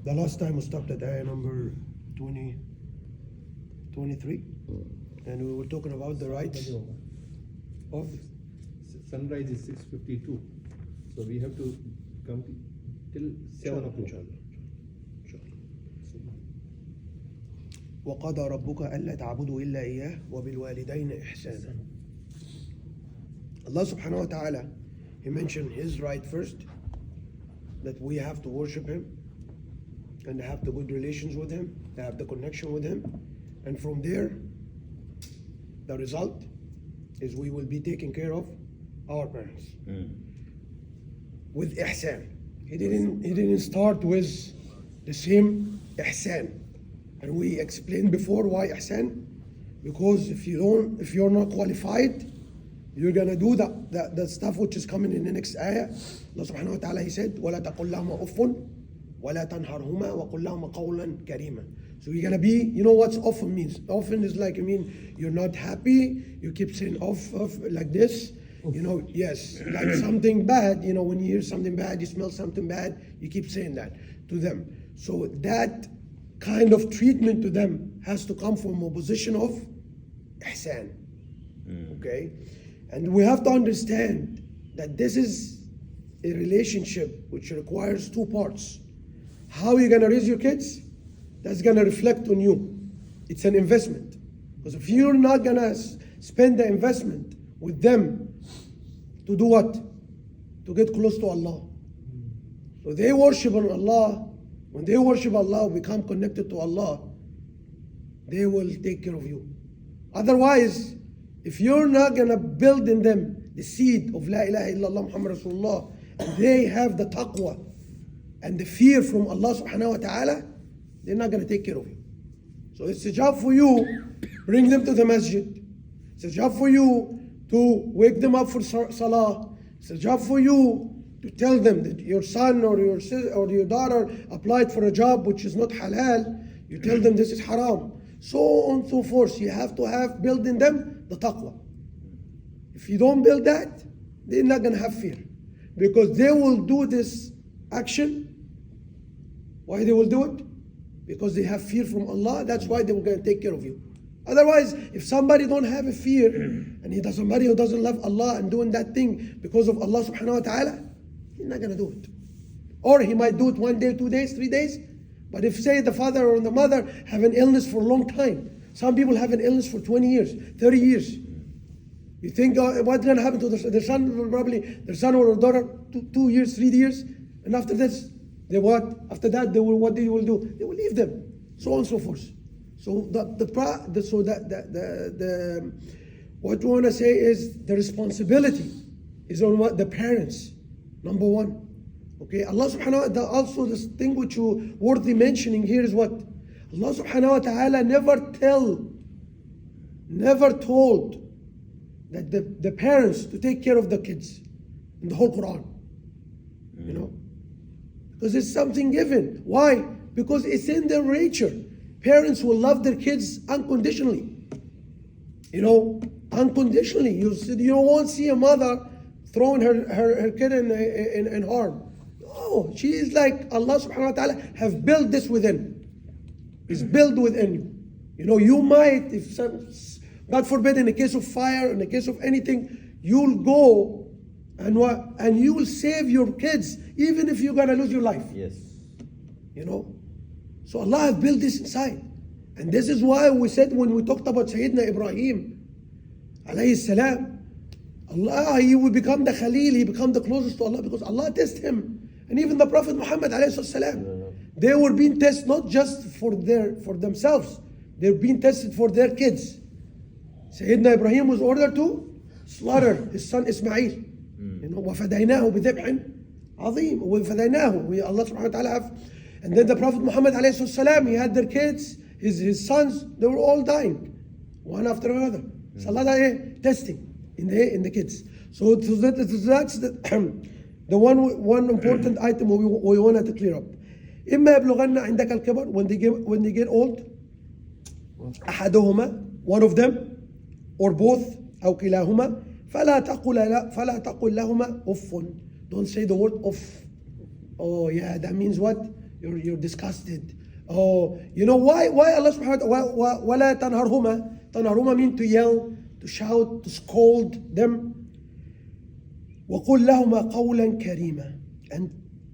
The last time we stopped at ayah number 23, and we were talking about the rights of sunrise is 6:52, so we have to come till 7 o'clock. وقضى ربك ألا تعبدوا إلا إياه وبالوالدين إحسانا. Allah subhanahu wa ta'ala, He mentioned His right first, that we have to worship Him and have the good relations with Him, to have the connection with Him, and from there the result is we will be taking care of our parents with ihsan. He didn't start with the same ihsan. And we explained before why ihsan, because if you're not qualified, you're gonna do the stuff which is coming in the next ayah. Allah subhanahu wa ta'ala, He said, وَلَا تَقُلْ لَهُمَا أُفٌّ وَلَا تَنْهَرْهُمَا وَقُلْ لَهُمَا قَوْلًا كَرِيمًا. So you're gonna be, you know what's often means? Often is like, you're not happy, you keep saying off like this. Yes, like something bad, when you hear something bad, you smell something bad, you keep saying that to them. So that kind of treatment to them has to come from a position of ihsan. Okay? And we have to understand that this is a relationship which requires two parts. How you're gonna raise your kids, that's gonna reflect on you. It's an investment. Because if you're not gonna spend the investment with them to do what? To get close to Allah. So they worship on Allah. When they worship Allah, become connected to Allah, they will take care of you. Otherwise, if you're not gonna build in them the seed of La ilaha illallah Muhammad Rasulullah, they have the taqwa and the fear from Allah subhanahu wa ta'ala, they're not gonna take care of you. So it's a job for you, bring them to the masjid. It's a job for you to wake them up for salah. It's a job for you to tell them that your son or your sister or your daughter applied for a job which is not halal. You tell them this is haram. So on and so forth. You have to build in them the taqwa. If you don't build that, they're not going to have fear. Because they will do this action. Why they will do it? Because they have fear from Allah. That's why they will going to take care of you. Otherwise, if somebody don't have a fear, and somebody who doesn't love Allah and doing that thing because of Allah subhanahu wa ta'ala, he's not going to do it. Or he might do it 1 day, 2 days, 3 days. But if, say, the father or the mother have an illness for a long time, some people have an illness for 20 years, 30 years. You think, what's going to happen to their son? Probably their son or daughter, 2 years, 3 years. And after this, they what? After that, they will, what they will do? They will leave them. So on and so forth. So what we want to say is the responsibility is on what? The parents, number one. Okay, Allah subhanahu wa ta'ala, also this thing which you worthy mentioning here is what? Allah subhanahu wa ta'ala never told that the parents to take care of the kids in the whole Quran. Because it's something given. Why? Because it's in their nature. Parents will love their kids unconditionally. Unconditionally. You won't see a mother throwing her kid in harm. No, she is like Allah subhanahu wa ta'ala have built this within. It's built within you. You might, if God forbid, in the case of fire, in the case of anything, you'll go and you will save your kids even if you're gonna lose your life. Yes. So Allah has built this inside. And this is why we said when we talked about Sayyidina Ibrahim alayhi salam, Allah, he will become the Khalil, he become the closest to Allah because Allah tested him. And even the Prophet Muhammad alayhi salam, they were being tested not just for themselves, they were being tested for their kids. Sayyidina Ibrahim was ordered to slaughter his son Ismail. وَفَدَيْنَاهُ بِذِبْحٍ عَظِيمٍ وَفَدَيْنَاهُ. Allah subhanahu wa ta'ala have. And then the Prophet Muhammad alayhi salam, he had their kids, his sons, they were all dying, one after another. So Allah testing in the kids. So that's the one important item we wanted to clear up. إما يبلغن عندك الكبر, when they get old, أحدهما, one of them, or both, أو كلاهما, فلا تقل لهما أف. Don't say the word of. Oh yeah, that means what? You're disgusted. Oh, you know why Allah subhanahu wa ta'ala وَلَا تَنْهَرْهُمَا تَنْهَرْهُمَا mean to yell, to shout, to scold them. وَقُلْ لَهُمَا قَوْلًا كَرِيمًا, and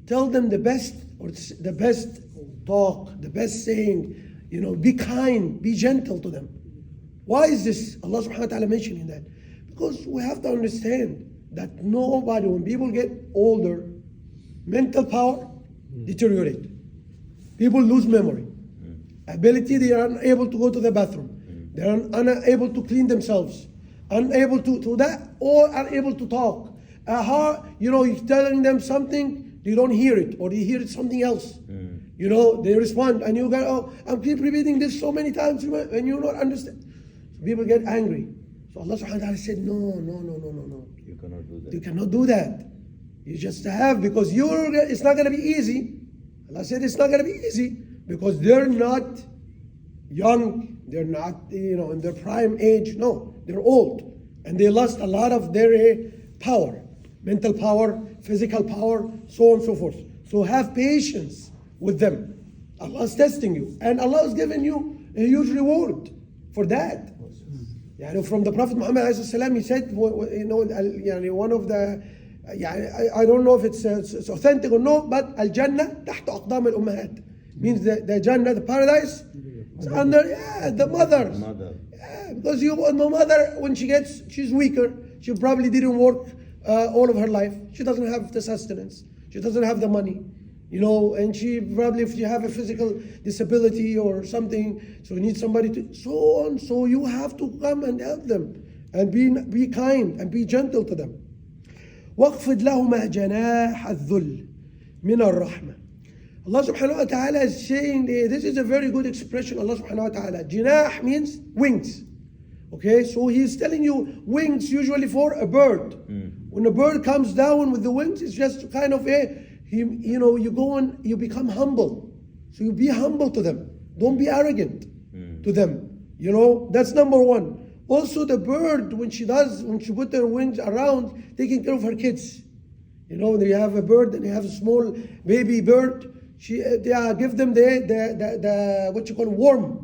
tell them the best, or the best talk, the best saying. You know, be kind, be gentle to them. Why is this? Allah subhanahu wa ta'ala mentioning that. Because we have to understand that nobody, when people get older, mental power deteriorate. People lose memory. Ability, they are unable to go to the bathroom. They are unable to clean themselves. Unable to that, or unable to talk. You know, you're telling them something, they don't hear it, or they hear it something else. You know, they respond, and you go, oh, I'm keep repeating this so many times, and you don't understand. So people get angry. So Allah subhanahu wa ta'ala said, no. You cannot do that. You cannot do that. You just have, because it's not going to be easy. Allah said it's not going to be easy, because they're not young, they're not, you know, in their prime age. No, they're old, and they lost a lot of their power, mental power, physical power, so on and so forth. So have patience with them. Allah is testing you, and Allah is giving you a huge reward for that. From the Prophet Muhammad ﷺ, he said, you know, one of the, I don't know if it's authentic or no, but al-Jannah تحت أقدام الأمهات, means the Jannah, the paradise, is under the mothers. Yeah, because the mother, when she's weaker, she probably didn't work all of her life. She doesn't have the sustenance. She doesn't have the money. You know, and she probably, if you have a physical disability or something, so you need somebody to, so on. So you have to come and help them, and be kind and be gentle to them. وَاخْفِضْ لَهُمَا جَنَاحَ الذُّلِّ مِنَ الرَّحْمَةِ. Allah subhanahu wa ta'ala is saying, this is a very good expression, Allah subhanahu wa ta'ala. Jinah means wings. Okay, so he's telling you wings usually for a bird. When a bird comes down with the wings, it's just kind of you know, you go and you become humble. So you be humble to them. Don't be arrogant to them. You know, that's number one. Also, the bird, when she put her wings around, taking care of her kids. You know, they have a bird and they have a small baby bird. Give them the what you call warmth.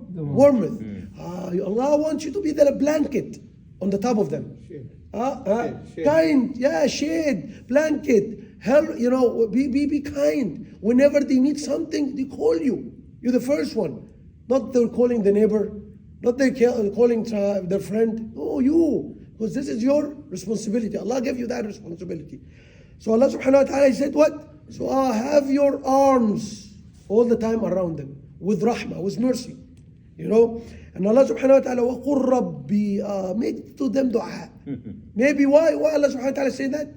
Allah wants you to be the blanket on the top of them. Shade. Kind, shade, blanket. Help, you know, be kind. Whenever they need something, they call you. You're the first one. Not they're calling the neighbor, not they're calling their friend. No, you. Because this is your responsibility. Allah gave you that responsibility. So Allah subhanahu wa ta'ala said what? So have your arms all the time around them with rahmah, with mercy. You know? And Allah subhanahu wa ta'ala, وَقُلْ رَبِّي, make to them dua. Maybe why Allah subhanahu wa ta'ala say that?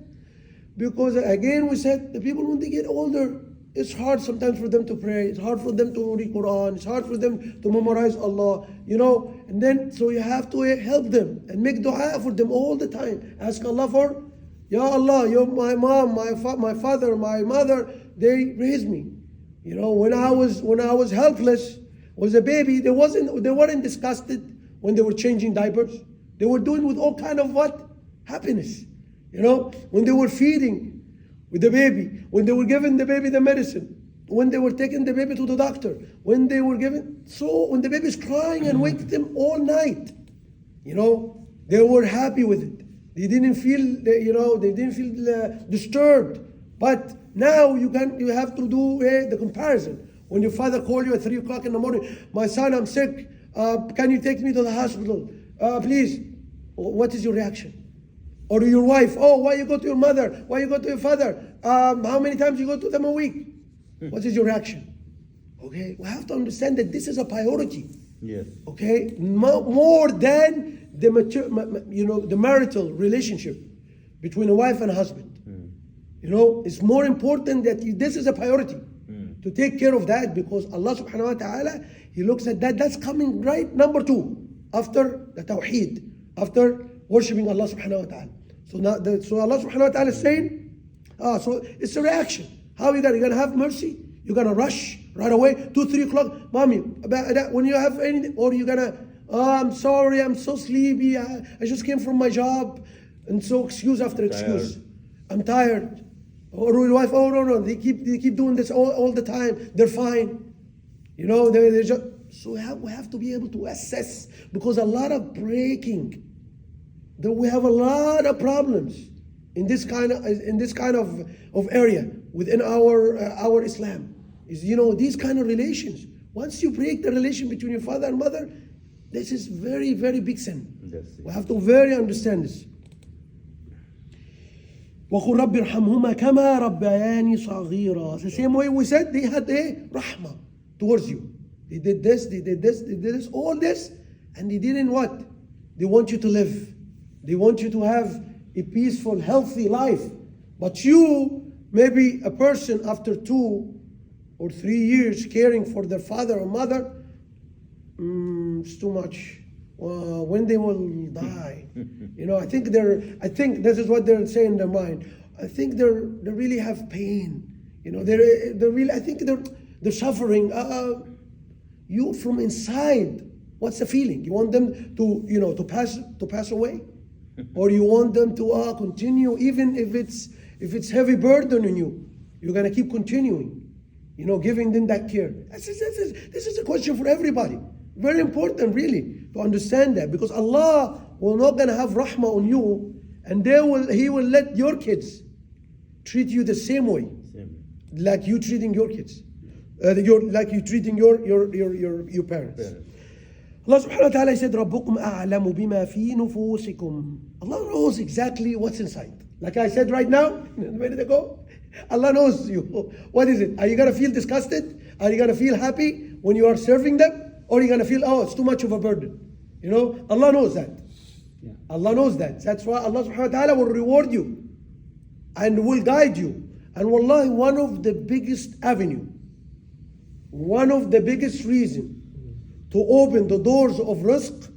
Because again we said, the people when they get older, it's hard sometimes for them to pray, it's hard for them to read Quran, it's hard for them to memorize Allah, you know, and then so you have to help them and make dua for them all the time. Ask Allah for, Ya Allah, my mom, my father, my mother, they raised me. You know, when I was helpless, was a baby, they weren't disgusted when they were changing diapers. They were doing with all kind of what? Happiness. You know, when they were feeding with the baby, when they were giving the baby the medicine, when they were taking the baby to the doctor, when they were when the baby is crying and wake them all night, you know, they were happy with it. They didn't feel, disturbed. But now you have to do the comparison. When your father called you at 3 o'clock in the morning, my son, I'm sick. Can you take me to the hospital? Please. What is your reaction? Or your wife, why you go to your mother? Why you go to your father? How many times you go to them a week? What is your reaction? Okay, we have to understand that this is a priority. Yes. Okay, more than the marital relationship between a wife and a husband. You know, it's more important that this is a priority to take care of that, because Allah subhanahu wa ta'ala, He looks at that. That's coming right number 2 after the tawheed, after worshiping Allah subhanahu wa ta'ala. So Allah subhanahu wa ta'ala is saying, so it's a reaction. How are you going to have mercy? You're going to rush right away, 2, 3 o'clock, mommy, when you have anything, or you're going to, I'm sorry, I'm so sleepy, I just came from my job, and so excuse after excuse. I'm tired. Or your wife, oh no, they keep doing this all the time. They're fine. You know, they're just, so we have to be able to assess, because a lot of breaking. We have a lot of problems in this kind of area within our Islam. Is, you know, these kind of relations. Once you break the relation between your father and mother, this is very, very big sin. We have to very understand this. وَقُلْ رَبِّ ارْحَمْهُمَا كَمَا رَبَّيَانِي صَغِيرًا. The same way we said, they had a rahmah towards you. They did this, all this, and they didn't what? They want you to live. They want you to have a peaceful, healthy life. But you, maybe a person after 2 or 3 years caring for their father or mother, it's too much. When they will die, you know, I think this is what they're saying in their mind. I think they really have pain. You know, they're really. I think they're suffering. You from inside, what's the feeling? You want them to pass away, or you want them to continue, even if it's heavy burden on you. You're gonna keep continuing, you know, giving them that care. This is a question for everybody. Very important, really, to understand that, because Allah will not gonna have rahmah on you, and He will let your kids treat you the same way, like you treating your kids, like you treating your parents. Allah subhanahu wa ta'ala said, رَبُّكُمْ أَعْلَمُ بِمَا فِي نُفُوسِكُمْ. Allah knows exactly what's inside. Like I said right now, a minute ago, Allah knows you. What is it? Are you gonna feel disgusted? Are you gonna feel happy when you are serving them? Or you're going to feel, oh, it's too much of a burden. You know, Allah knows that. Yeah. Allah knows that. That's why Allah subhanahu wa ta'ala will reward you and will guide you. And wallahi, one of the biggest avenue, one of the biggest reason to open the doors of rizq,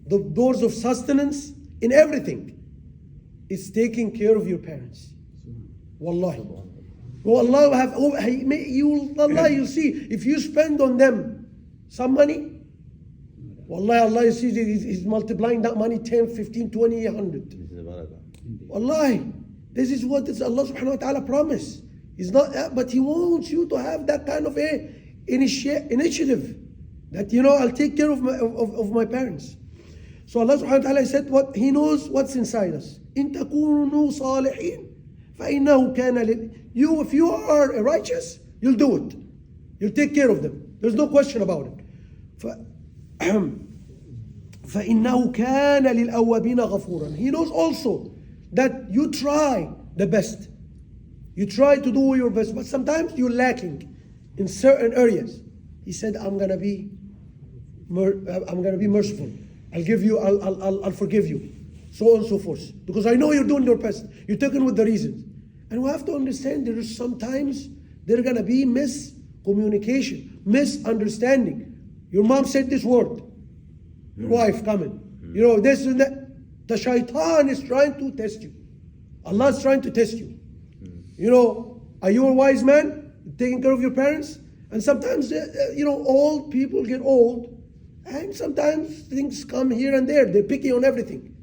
the doors of sustenance in everything, is taking care of your parents. Wallahi. Allah you'll see, if you spend on them some money, wallahi, Allah, you see, He's multiplying that money 10, 15, 20, 100. Wallahi, this is what Allah subhanahu wa ta'ala promised. He's not, but He wants you to have that kind of initiative, that, you know, I'll take care of my parents. So Allah subhanahu wa ta'ala said, what He knows what's inside us. إِن تَكُونُوا صَالِحِينَ فَإِنَّهُ كَانَ you, if you are righteous, you'll do it. You'll take care of them. There's no question about it. فَإِنَّهُ كَانَ لِلْأَوَّابِينَ غَفُورًا. He knows also that you try the best. You try to do your best, but sometimes you're lacking in certain areas. He said, I'm gonna be merciful. I'll forgive you. So on and so forth. Because I know you're doing your best. You're taking with the reasons. And we have to understand there is sometimes there are gonna be miscommunication, misunderstanding. Your mom said this word, your wife coming, you know, this and that. The shaitan is trying to test you. Allah is trying to test you. You know, are you a wise man, taking care of your parents? And sometimes, you know, old people get old, and sometimes things come here and there. They're picky on everything.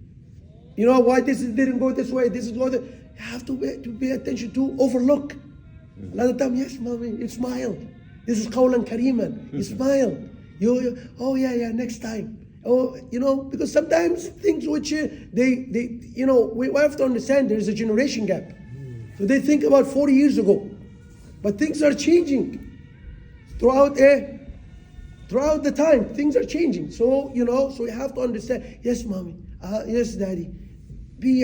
You know, why this didn't go this way, this is what you have to pay attention to, overlook. Another time, yes, mommy, you smiled. This is qawlan kariman. You smiled. Oh yeah, next time. Oh, you know, because sometimes things which they you know, we have to understand there is a generation gap. So they think about 40 years ago, but things are changing throughout the time. Things are changing. So you know, so you have to understand. Yes, mommy. Yes, daddy.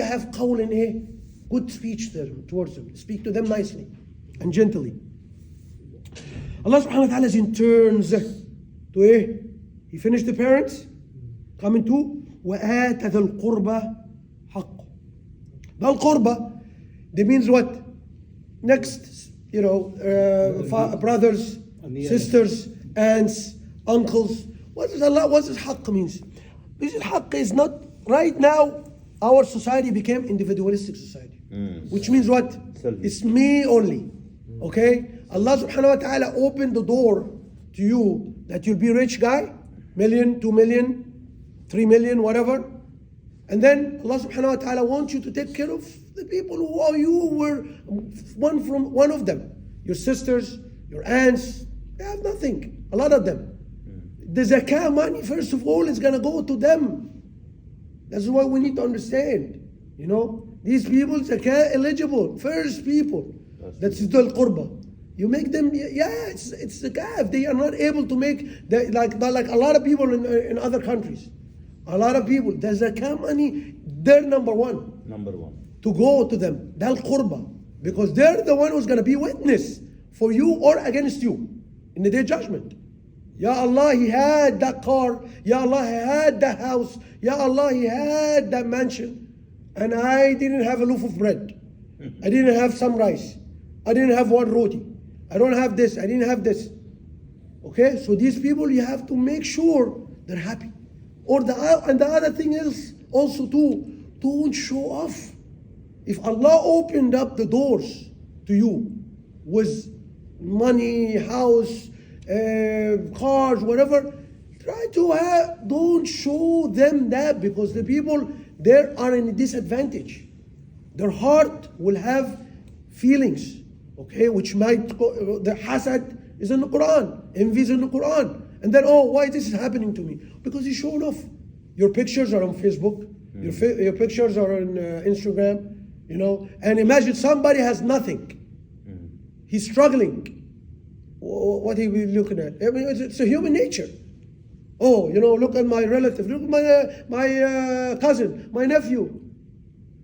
Have qawlan good speech towards them. Speak to them nicely and gently. Allah subhanahu wa ta'ala is in turns to He finished the parents, coming to وَآتَ ذَا الْقُرْبَ حَقُّ. ذَا الْقُرْبَ, that means what? Next, you know, brothers, sisters, aunts, uncles. What does haqq means? This haqq is not, right now, our society became individualistic society. Which means what? It's me only. Okay? Allah subhanahu wa ta'ala opened the door to you that you'll be a rich guy, million, 2 million, 3 million, whatever. And then Allah subhanahu wa ta'ala wants you to take care of the people who are you were one of them. Your sisters, your aunts, they have nothing. A lot of them. The zakah money, first of all, is gonna go to them. That's what we need to understand. You know, these people zakah eligible, first people. That's Dhul Qurba. You make them, it's zakah. If they are not able to make, like a lot of people in other countries. A lot of people, the zakah money, they're number one. Number one. To go to them, Dhul Qurba. Because they're the one who's going to be witness for you or against you in the day of judgment. Ya Allah, he had that car. Ya Allah, he had that house. Ya Allah, he had that mansion. And I didn't have a loaf of bread. I didn't have some rice. I didn't have one roti. I don't have this. I didn't have this. Okay, so these people, you have to make sure they're happy. And the other thing is also too, don't show off. If Allah opened up the doors to you with money, house, cars, whatever, try to don't show them that, because the people there are in a disadvantage. Their heart will have feelings, okay, which might the hasad is in the Quran, envy is in the Quran, and then why this is happening to me? Because you showed off. Your pictures are on Facebook, your pictures are on Instagram. You know, and imagine somebody has nothing. He's struggling. What he be looking at? I mean, it's a human nature. Look at my relative, look at my cousin, my nephew,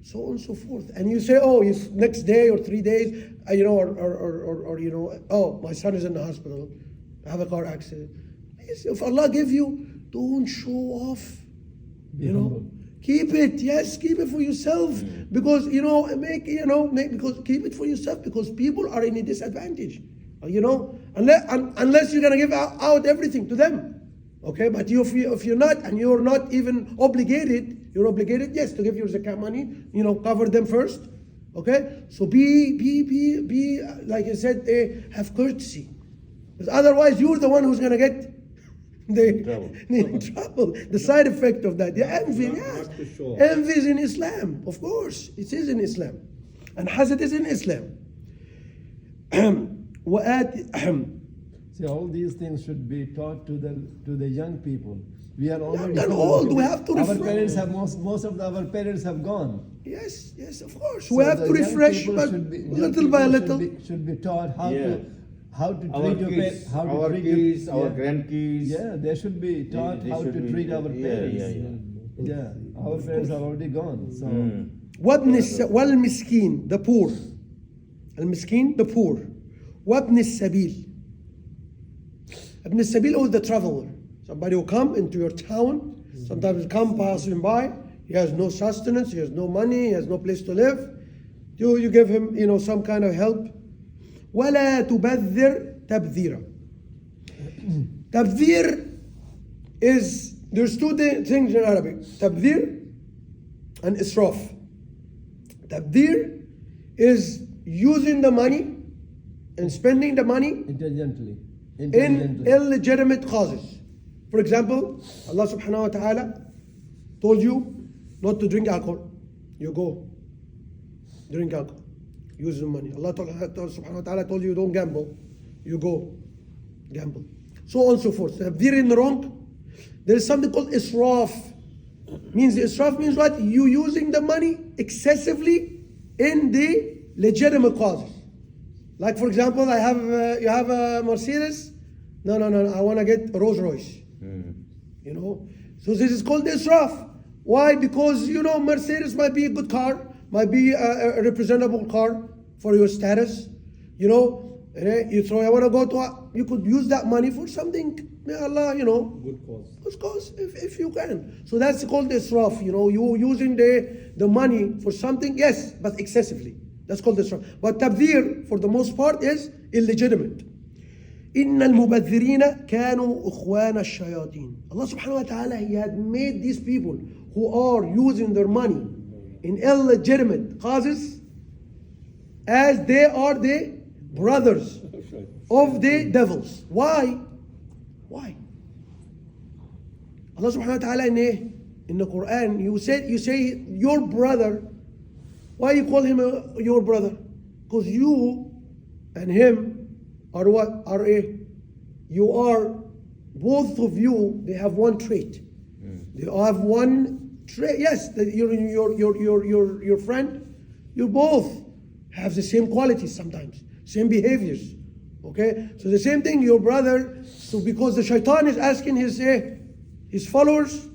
so on and so forth. And you say, it's next day or 3 days, my son is in the hospital, I have a car accident. Please, if Allah give you, don't show off. Keep it, yes, keep it for yourself. Because, because keep it for yourself, because people are in a disadvantage. Unless you're going to give out everything to them. Okay, but if you're not, and you're not even obligated, you're obligated, yes, to give your zakat money, cover them first. Okay, so be like I said, have courtesy. Because otherwise you're the one who's going to get trouble. The side effect of that, envy, yes. Envy is in Islam, of course. It is in Islam. And hasad is in Islam. See, all these things should be taught to the young people. We are already old. We have to Our refresh. parents have most of our parents have gone. Yes, of course. So we have the to young refresh, people but should be- young little by people little. should be taught how Yeah. to Our treat your kids, parents, how to our treat kids, your, our grandkids. Yeah, they should be taught they how should to be- treat our yeah, parents. Yeah, our parents are already gone. So والمسكين, the poor. المسكين, the poor. وابن السبيل. Ibn Sabil is the traveler. Somebody who come into your town, sometimes come passing by, he has no sustenance, he has no money, he has no place to live. You give him, some kind of help. ولا تبذر تبذيرا. Tabdhir is, there's two things in Arabic. Tabdhir and israf. Tabdhir is using the money and spending the money intelligently. in illegitimate causes. For example, Allah subhanahu wa ta'ala told you not to drink alcohol. You go, drink alcohol, use the money. Allah subhanahu wa ta'ala told you don't gamble. You go, gamble. So on and so forth. If they're in the wrong, there is something called israf. Israf means what? You using the money excessively in the legitimate causes. Like for example, you have a Mercedes. No, I want to get a Rolls Royce. So this is called israf. Why? Because Mercedes might be a good car, might be a representable car for your status. So I want to go to. You could use that money for something. May Allah, Good cause. Good cause if you can. So that's called israf. You using the money for something, yes, but excessively. That's called israf. But tabdhir, for the most part, is illegitimate. إن المبذرين كانوا إخوان الشياطين. Allah subhanahu wa ta'ala, He had made these people who are using their money in illegitimate causes as they are the brothers of the devils. Why? Allah subhanahu wa ta'ala in the Quran, you say your brother Why you call him your brother? Because you and him are what? Are a, you are, both of you, they have one trait. They have one trait. Yes, your friend, you both have the same qualities sometimes, same behaviors. Okay? So the same thing, your brother, so because the shaitan is asking his followers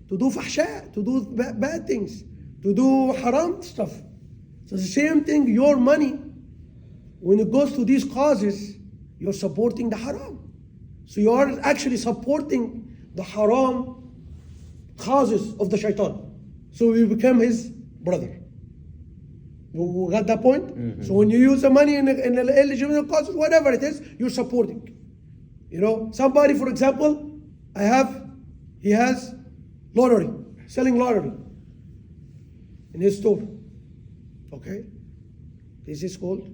to do fahsha, to do bad things, to do haram stuff. So the same thing, your money, when it goes to these causes, you're supporting the haram. So you are actually supporting the haram causes of the shaitan. So you become his brother. You got that point? So when you use the money in the illegitimate causes, whatever it is, you're supporting. You know, somebody, for example, he has lottery, selling lottery in his store. Okay? This is called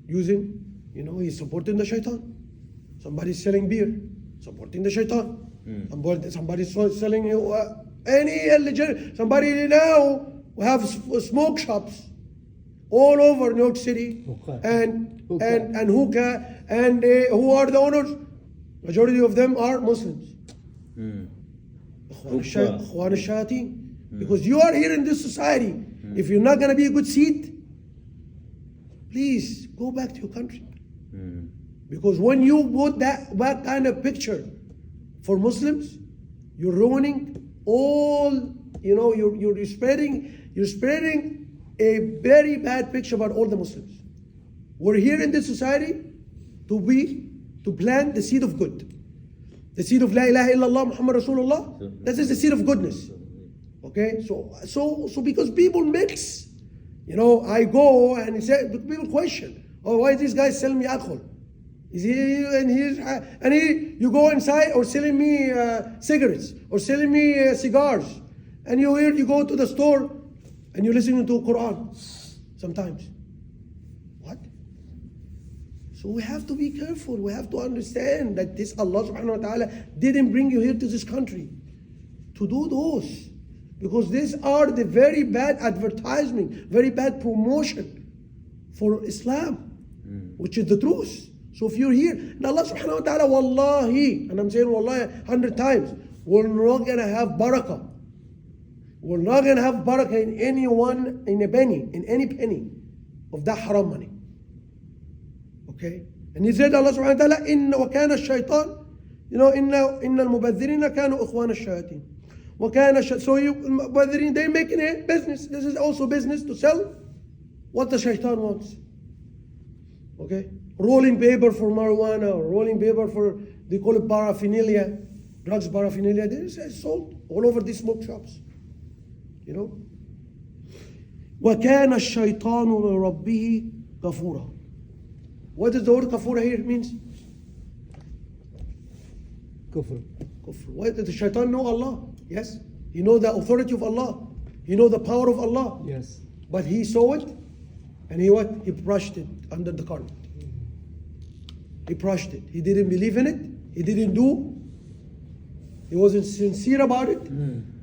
using, he's supporting the shaitan. Somebody's selling beer, supporting the shaitan. Somebody's selling any illegitimate. Somebody now have smoke shops all over New York City, and hookah, and who are the owners? Majority of them are Muslims. Ikhwan al-Shayateen. Because you are here in this society. If you're not going to be a good seed, please go back to your country. Because when you put that kind of picture for Muslims, you're ruining all, you're spreading a very bad picture about all the Muslims. We're here in this society to plant the seed of good. The seed of La ilaha illallah Muhammad Rasulullah. That is the seed of goodness. Okay? So because people mix, I go and people question, why is this guy selling me alcohol? Is you go inside or selling me cigarettes or selling me cigars, and you go to the store and you're listening to Quran sometimes. What? So we have to be careful. We have to understand that this Allah subhanahu wa ta'ala didn't bring you here to this country to do those. Because these are the very bad advertisement, very bad promotion for Islam, which is the truth. So if you're here, and Allah subhanahu wa ta'ala, wallahi, and I'm saying wallahi 100 times, we're not going to have barakah. We're not going to have barakah in any penny of that haram money. Okay? And he said, Allah subhanahu wa ta'ala, وَكَانَ الشَّيْطَانِ إِنَّ الْمُبَذِّرِينَ كَانُوا إِخْوَانَ الشَّيَاطِينَ. So they're making a business. This is also business to sell what the shaitan wants. Okay? Rolling paper for marijuana, or rolling paper for, they call it paraphernalia, drugs paraphernalia. This is sold all over these smoke shops. وَكَانَ الشَّيْطَانُ لِرَبِّهِ كَفُورًا. What does the word kafura here means? Kufr. Why did the shaitan know Allah? Yes. He know the authority of Allah. He know the power of Allah. Yes. But he saw it, and he brushed it under the carpet. He brushed it. He didn't believe in it. He didn't do. He wasn't sincere about it.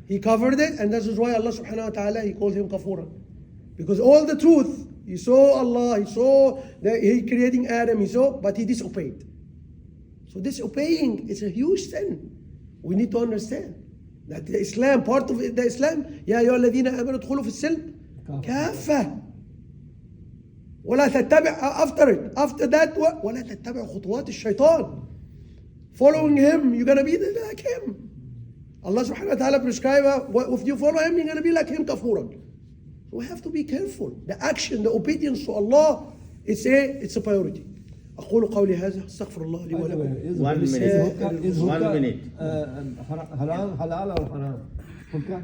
He covered it, and this is why Allah subhanahu wa ta'ala, he called him kafura. Because all the truth, he saw Allah, he saw that he creating Adam, but he disobeyed. So disobeying is a huge sin. We need to understand that the Islam, part of the Islam, يا أيها الذين آمنوا ادخلوا في السلم كافة. ولا تتبع after that ولا تتبع خطوات الشيطان. Following him, you're gonna be like him. Allah subhanahu wa ta'ala prescribe, if you follow him, you're gonna be like him, kafura. So we have to be careful. The action, the obedience to Allah, it's a priority. أقول قولي هذا استغفر الله لي ولكم. 1 minute. Is 1 minute. haram, halal or haram? Hookah?